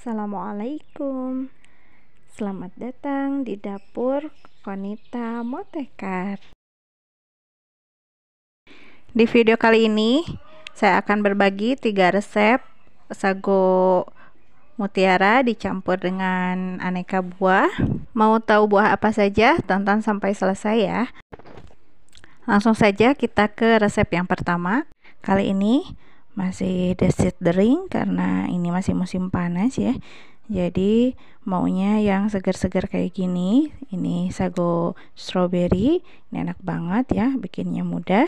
Assalamualaikum. Selamat datang di dapur Konita Motekar. Di video kali ini saya akan berbagi 3 resep sago mutiara dicampur dengan aneka buah. Mau tahu buah apa saja? Tonton sampai selesai ya. Langsung saja kita ke resep yang pertama. Kali ini masih desidering karena ini masih musim panas ya, jadi maunya yang segar-segar kayak gini. Ini sago strawberry, ini enak banget ya, bikinnya mudah.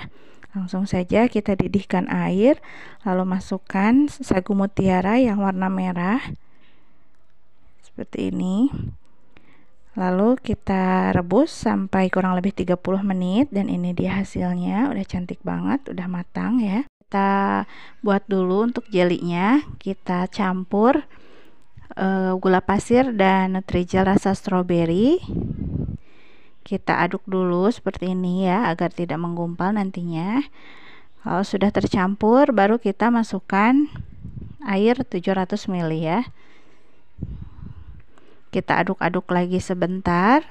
Langsung saja kita didihkan air, lalu masukkan sago mutiara yang warna merah seperti ini, lalu kita rebus sampai kurang lebih 30 menit. Dan ini dia hasilnya, udah cantik banget, udah matang ya. Kita buat dulu untuk jelinya. Kita campur gula pasir dan Nutrijel rasa stroberi. Kita aduk dulu seperti ini ya, agar tidak menggumpal nantinya. Kalau sudah tercampur, baru kita masukkan air 700 ml ya. Kita aduk-aduk lagi sebentar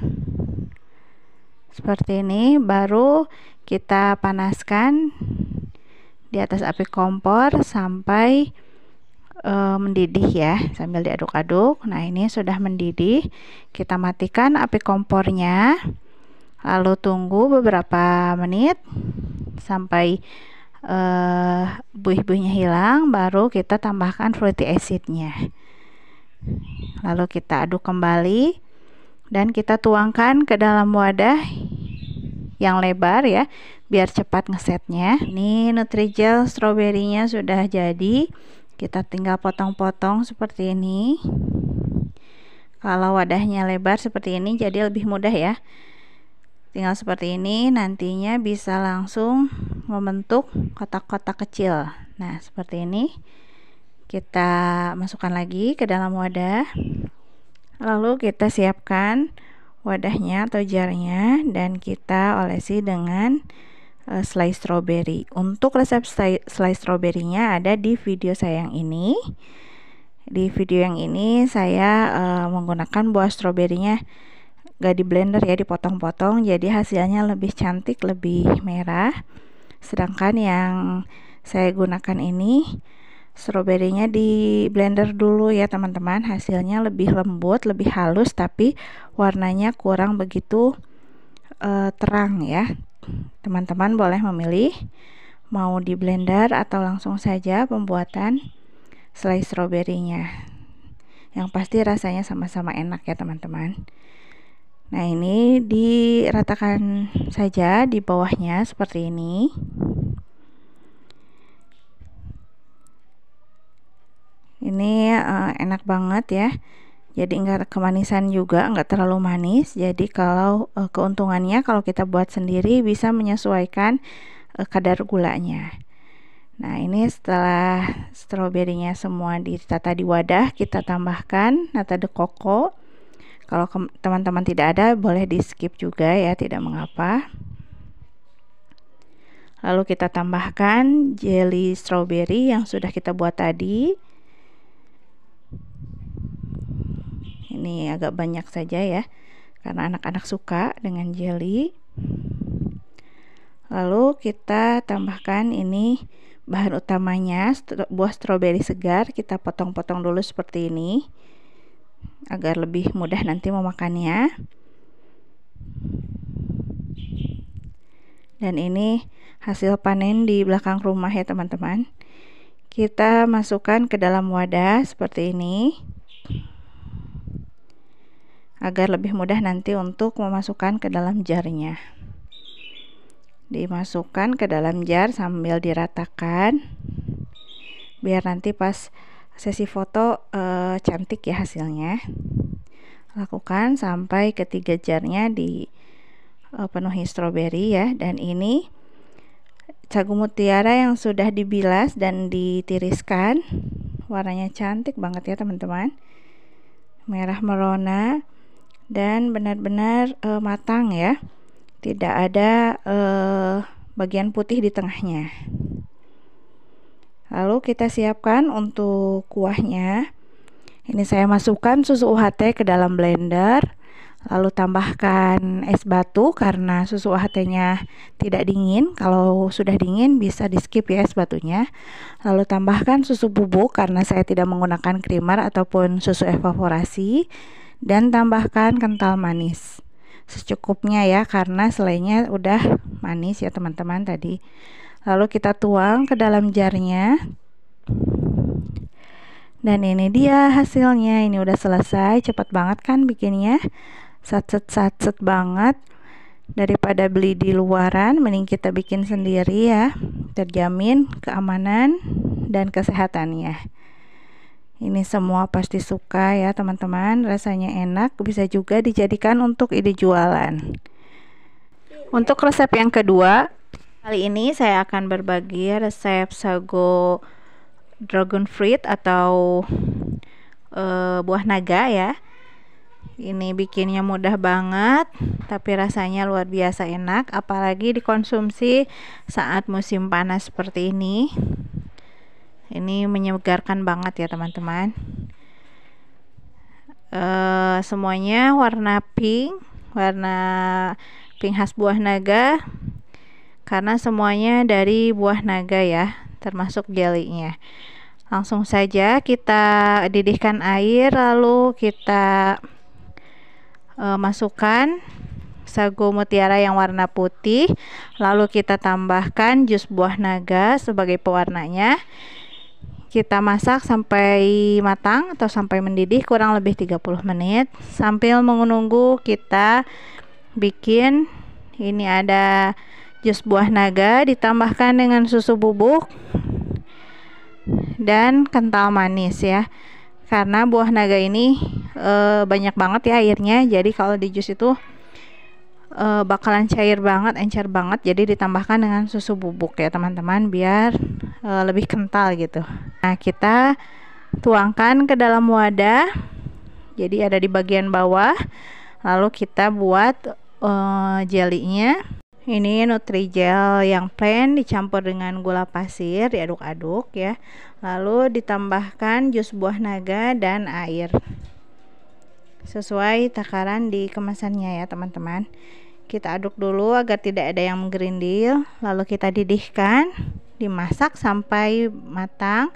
seperti ini, baru kita panaskan di atas api kompor sampai mendidih ya, sambil diaduk-aduk. Nah, ini sudah mendidih, kita matikan api kompornya, lalu tunggu beberapa menit sampai buih-buihnya hilang, baru kita tambahkan fruity acidnya, lalu kita aduk kembali dan kita tuangkan ke dalam wadah yang lebar ya, biar cepat ngesetnya. Ini Nutrijel stroberinya sudah jadi, kita tinggal potong-potong seperti ini. Kalau wadahnya lebar seperti ini jadi lebih mudah ya, tinggal seperti ini, nantinya bisa langsung membentuk kotak-kotak kecil. Nah, seperti ini. Kita masukkan lagi ke dalam wadah, lalu kita siapkan wadahnya atau jarnya, dan kita olesi dengan selai stroberi. Untuk resep selai stroberinya ada di video saya yang ini. Di video yang ini saya menggunakan buah stroberinya gak di blender ya, dipotong-potong, jadi hasilnya lebih cantik, lebih merah. Sedangkan yang saya gunakan ini stroberinya di blender dulu ya teman-teman, hasilnya lebih lembut, lebih halus, tapi warnanya kurang begitu terang ya. Teman-teman boleh memilih mau di blender atau langsung saja pembuatan selai stroberinya. Yang pasti rasanya sama-sama enak ya teman-teman. Nah, ini diratakan saja di bawahnya seperti ini. Ini enak banget ya, jadi enggak kemanisan juga, enggak terlalu manis. Jadi kalau keuntungannya kalau kita buat sendiri bisa menyesuaikan kadar gulanya. Nah, ini setelah stroberinya semua ditata di wadah, kita tambahkan nata de coco. Kalau teman-teman tidak ada, boleh di skip juga ya, tidak mengapa. Lalu kita tambahkan jelly strawberry yang sudah kita buat tadi. Ini agak banyak saja ya, karena anak-anak suka dengan jelly. Lalu kita tambahkan ini bahan utamanya, buah stroberi segar. Kita potong-potong dulu seperti ini agar lebih mudah nanti memakannya. Dan ini hasil panen di belakang rumah ya teman-teman. Kita masukkan ke dalam wadah seperti ini agar lebih mudah nanti untuk memasukkan ke dalam jarnya. Dimasukkan ke dalam jar sambil diratakan, biar nanti pas sesi foto cantik ya hasilnya. Lakukan sampai ketiga jarnya dipenuhi stroberi ya. Dan ini sagu mutiara yang sudah dibilas dan ditiriskan, warnanya cantik banget ya teman-teman, merah merona dan benar-benar matang ya, tidak ada bagian putih di tengahnya. Lalu kita siapkan untuk kuahnya. Ini saya masukkan susu UHT ke dalam blender, lalu tambahkan es batu karena susu UHT-nya tidak dingin. Kalau sudah dingin bisa di skip ya es batunya. Lalu tambahkan susu bubuk karena saya tidak menggunakan creamer ataupun susu evaporasi, dan tambahkan kental manis secukupnya ya, karena selainya udah manis ya teman-teman tadi. Lalu kita tuang ke dalam jarnya. Dan ini dia hasilnya. Ini udah selesai. Cepat banget kan bikinnya, satset banget. Daripada beli di luaran, mending kita bikin sendiri ya, terjamin keamanan dan kesehatannya. Ini semua pasti suka ya teman-teman, rasanya enak, bisa juga dijadikan untuk ide jualan. Untuk resep yang kedua, kali ini saya akan berbagi resep sago dragon fruit atau buah naga ya. Ini bikinnya mudah banget, tapi rasanya luar biasa enak, apalagi dikonsumsi saat musim panas seperti ini. Ini menyegarkan banget ya teman-teman. Semuanya warna pink khas buah naga, karena semuanya dari buah naga ya, termasuk jelinya. Langsung saja kita didihkan air, lalu kita masukkan sago mutiara yang warna putih, lalu kita tambahkan jus buah naga sebagai pewarnanya. Kita masak sampai matang atau sampai mendidih kurang lebih 30 menit. Sambil menunggu kita bikin, ini ada jus buah naga ditambahkan dengan susu bubuk dan kental manis ya, karena buah naga ini banyak banget ya airnya, jadi kalau di jus itu bakalan cair banget, encer banget, jadi ditambahkan dengan susu bubuk ya teman-teman, biar lebih kental gitu. Nah, kita tuangkan ke dalam wadah, jadi ada di bagian bawah, lalu kita buat jelinya. Ini Nutrijel yang plain dicampur dengan gula pasir, diaduk-aduk ya, lalu ditambahkan jus buah naga dan air sesuai takaran di kemasannya ya teman-teman. Kita aduk dulu agar tidak ada yang menggerindil, lalu kita didihkan, dimasak sampai matang,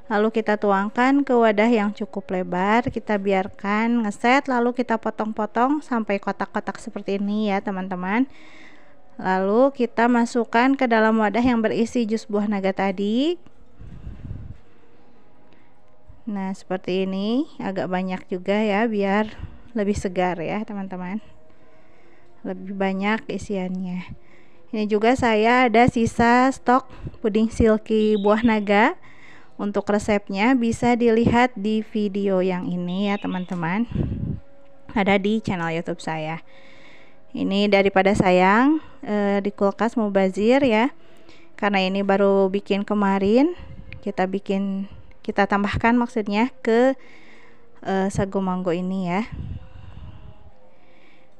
lalu kita tuangkan ke wadah yang cukup lebar, kita biarkan ngeset, lalu kita potong-potong sampai kotak-kotak seperti ini ya teman-teman. Lalu kita masukkan ke dalam wadah yang berisi jus buah naga tadi. Nah, seperti ini, agak banyak juga ya, biar lebih segar ya teman-teman, lebih banyak isiannya. Ini juga saya ada sisa stok puding silky buah naga. Untuk resepnya bisa dilihat di video yang ini ya teman-teman, ada di channel YouTube saya. Ini daripada sayang di kulkas mubazir ya, karena ini baru bikin kemarin, kita tambahkan maksudnya ke sago manggo ini ya,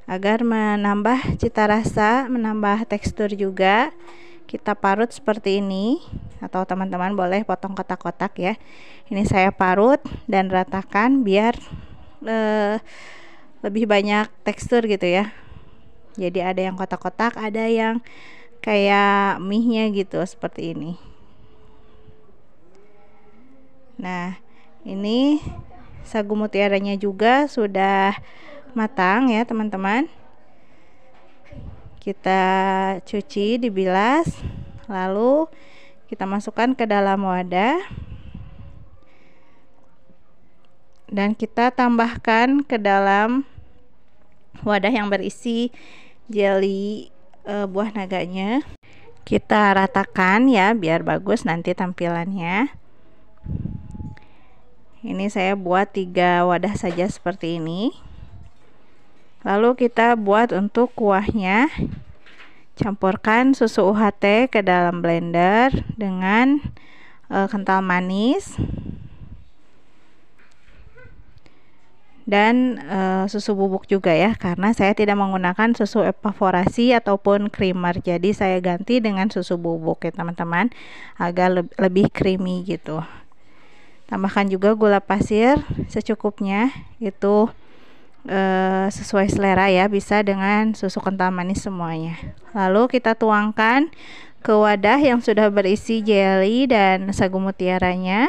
agar menambah cita rasa, menambah tekstur juga. Kita parut seperti ini, atau teman-teman boleh potong kotak-kotak ya. Ini saya parut dan ratakan biar lebih banyak tekstur gitu ya. Jadi ada yang kotak-kotak, ada yang kayak mie-nya gitu, seperti ini. Nah, ini sagu mutiaranya juga sudah matang ya teman-teman. Kita cuci, dibilas, lalu kita masukkan ke dalam wadah dan kita tambahkan ke dalam wadah yang berisi jelly buah naganya. Kita ratakan ya biar bagus nanti tampilannya. Ini saya buat 3 wadah saja seperti ini. Lalu kita buat untuk kuahnya, campurkan susu UHT ke dalam blender dengan kental manis dan susu bubuk juga ya, karena saya tidak menggunakan susu evaporasi ataupun creamer, jadi saya ganti dengan susu bubuk ya teman-teman, agar lebih creamy gitu. Tambahkan juga gula pasir secukupnya, itu sesuai selera ya, bisa dengan susu kental manis semuanya. Lalu kita tuangkan ke wadah yang sudah berisi jelly dan sagu mutiaranya.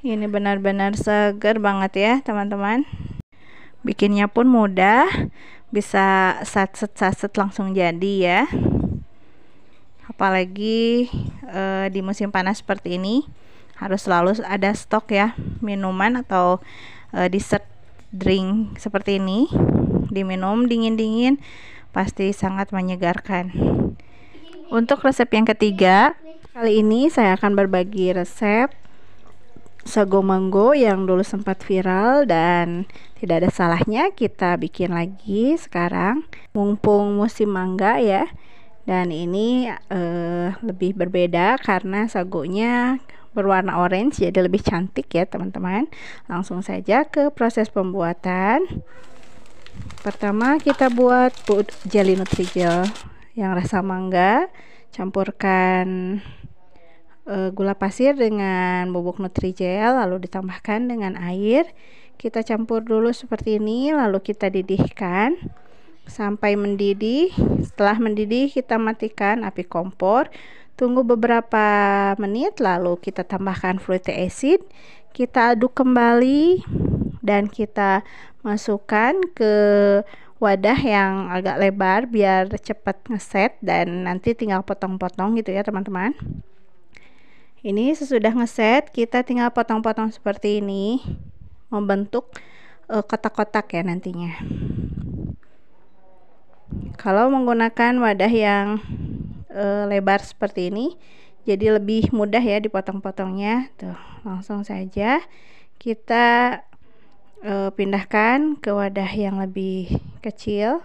Ini benar-benar segar banget ya teman-teman. Bikinnya pun mudah, bisa satset langsung jadi ya. Apalagi di musim panas seperti ini harus selalu ada stok ya minuman atau dessert drink seperti ini, diminum dingin-dingin pasti sangat menyegarkan. Untuk resep yang ketiga, kali ini saya akan berbagi resep sago mango yang dulu sempat viral dan tidak ada salahnya kita bikin lagi sekarang mumpung musim mangga ya. Dan ini lebih berbeda karena sagonya berwarna orange, jadi lebih cantik ya teman-teman. Langsung saja ke proses pembuatan. Pertama kita buat jelly Nutrijel yang rasa mangga. Campurkan gula pasir dengan bubuk Nutrijel, lalu ditambahkan dengan air. Kita campur dulu seperti ini, lalu kita didihkan sampai mendidih. Setelah mendidih kita matikan api kompor. Tunggu beberapa menit, lalu kita tambahkan fruity acid, kita aduk kembali dan kita masukkan ke wadah yang agak lebar biar cepat ngeset, dan nanti tinggal potong-potong gitu ya teman-teman. Ini sesudah ngeset kita tinggal potong-potong seperti ini, membentuk kotak-kotak ya nantinya. Kalau menggunakan wadah yang lebar seperti ini jadi lebih mudah ya dipotong-potongnya. Tuh, langsung saja kita pindahkan ke wadah yang lebih kecil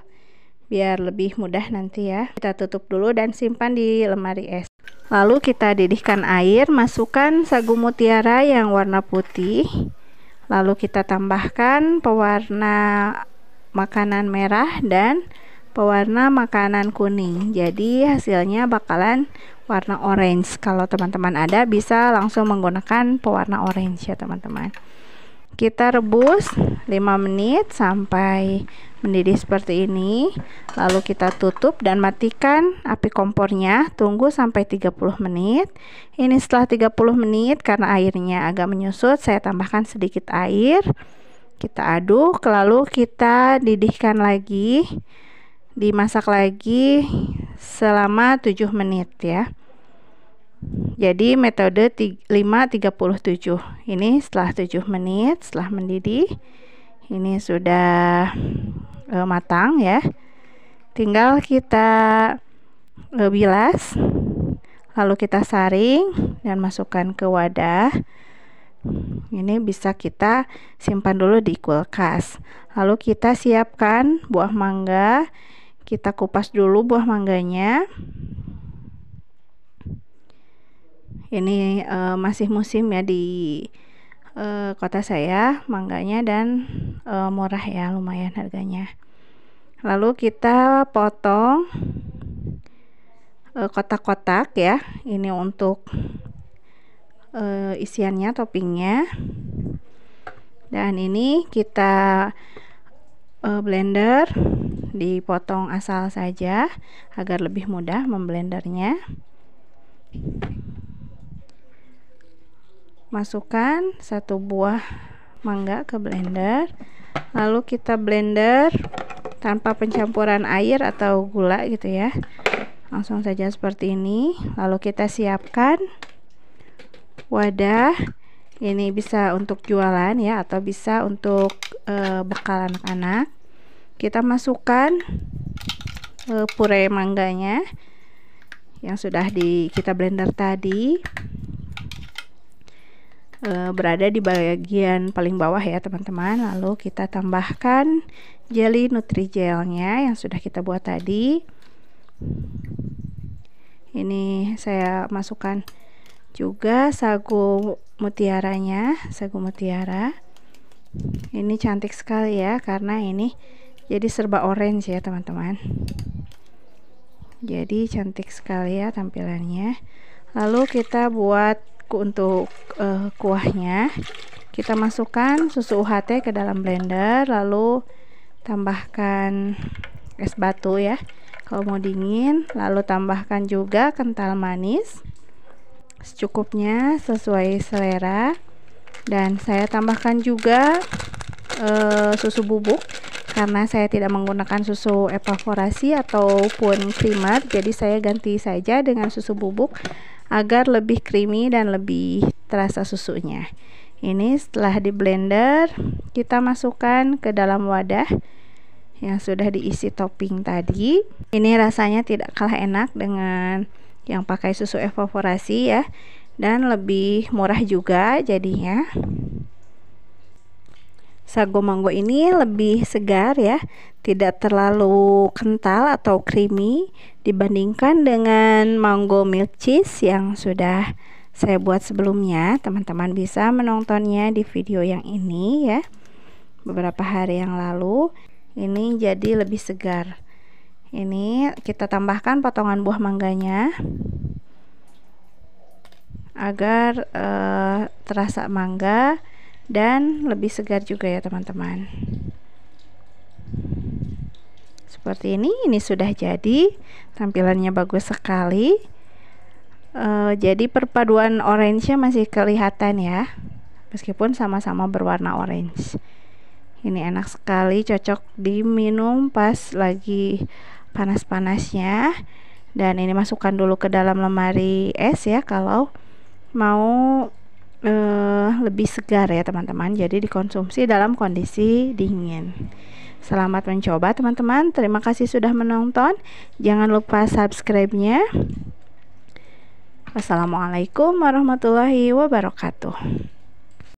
biar lebih mudah nanti ya. Kita tutup dulu dan simpan di lemari es. Lalu kita didihkan air, masukkan sagu mutiara yang warna putih, lalu kita tambahkan pewarna makanan merah dan pewarna makanan kuning, jadi hasilnya bakalan warna orange. Kalau teman-teman ada bisa langsung menggunakan pewarna orange ya teman-teman. Kita rebus 5 menit sampai mendidih seperti ini, lalu kita tutup dan matikan api kompornya. Tunggu sampai 30 menit. Ini setelah 30 menit karena airnya agak menyusut, saya tambahkan sedikit air. Kita aduk, lalu kita didihkan lagi, dimasak lagi selama 7 menit ya. Jadi metode 5-37. Ini setelah 7 menit setelah mendidih, ini sudah matang ya. Tinggal kita bilas, lalu kita saring dan masukkan ke wadah. Ini bisa kita simpan dulu di kulkas. Lalu kita siapkan buah mangga. Kita kupas dulu buah mangganya. Ini masih musim ya di kota saya mangganya, dan murah ya, lumayan harganya. Lalu kita potong kotak-kotak ya. Ini untuk isiannya, toppingnya. Dan ini kita blender, dipotong asal saja agar lebih mudah memblendernya. Masukkan 1 buah mangga ke blender, lalu kita blender tanpa pencampuran air atau gula gitu ya, langsung saja seperti ini. Lalu kita siapkan wadah. Ini bisa untuk jualan ya, atau bisa untuk bekal anak-anak. Kita masukkan puree mangganya yang sudah kita blender tadi, berada di bagian paling bawah ya teman-teman. Lalu kita tambahkan jelly Nutrijelnya yang sudah kita buat tadi. Ini saya masukkan juga sagu mutiaranya, sagu mutiara. Ini cantik sekali ya, karena ini jadi serba orange ya teman-teman. Jadi cantik sekali ya tampilannya. Lalu kita buat untuk kuahnya. Kita masukkan susu UHT ke dalam blender, lalu tambahkan es batu ya kalau mau dingin, lalu tambahkan juga kental manis secukupnya sesuai selera, dan saya tambahkan juga susu bubuk karena saya tidak menggunakan susu evaporasi ataupun creamer, jadi saya ganti saja dengan susu bubuk agar lebih creamy dan lebih terasa susunya. Ini setelah di blender, kita masukkan ke dalam wadah yang sudah diisi topping tadi. Ini rasanya tidak kalah enak dengan yang pakai susu evaporasi ya, dan lebih murah juga jadinya. Sago mangga ini lebih segar ya, tidak terlalu kental atau creamy dibandingkan dengan mango milk cheese yang sudah saya buat sebelumnya. Teman-teman bisa menontonnya di video yang ini ya, beberapa hari yang lalu. Ini jadi lebih segar. Ini kita tambahkan potongan buah mangganya agar terasa mangga dan lebih segar juga ya teman-teman. Seperti ini sudah jadi, tampilannya bagus sekali. Jadi perpaduan orange-nya masih kelihatan ya, meskipun sama-sama berwarna orange. Ini enak sekali, cocok diminum pas lagi panas-panasnya. Dan ini masukkan dulu ke dalam lemari es ya kalau mau lebih segar ya teman-teman, jadi dikonsumsi dalam kondisi dingin. Selamat mencoba teman-teman, terima kasih sudah menonton, jangan lupa subscribe-nya. Wassalamualaikum warahmatullahi wabarakatuh.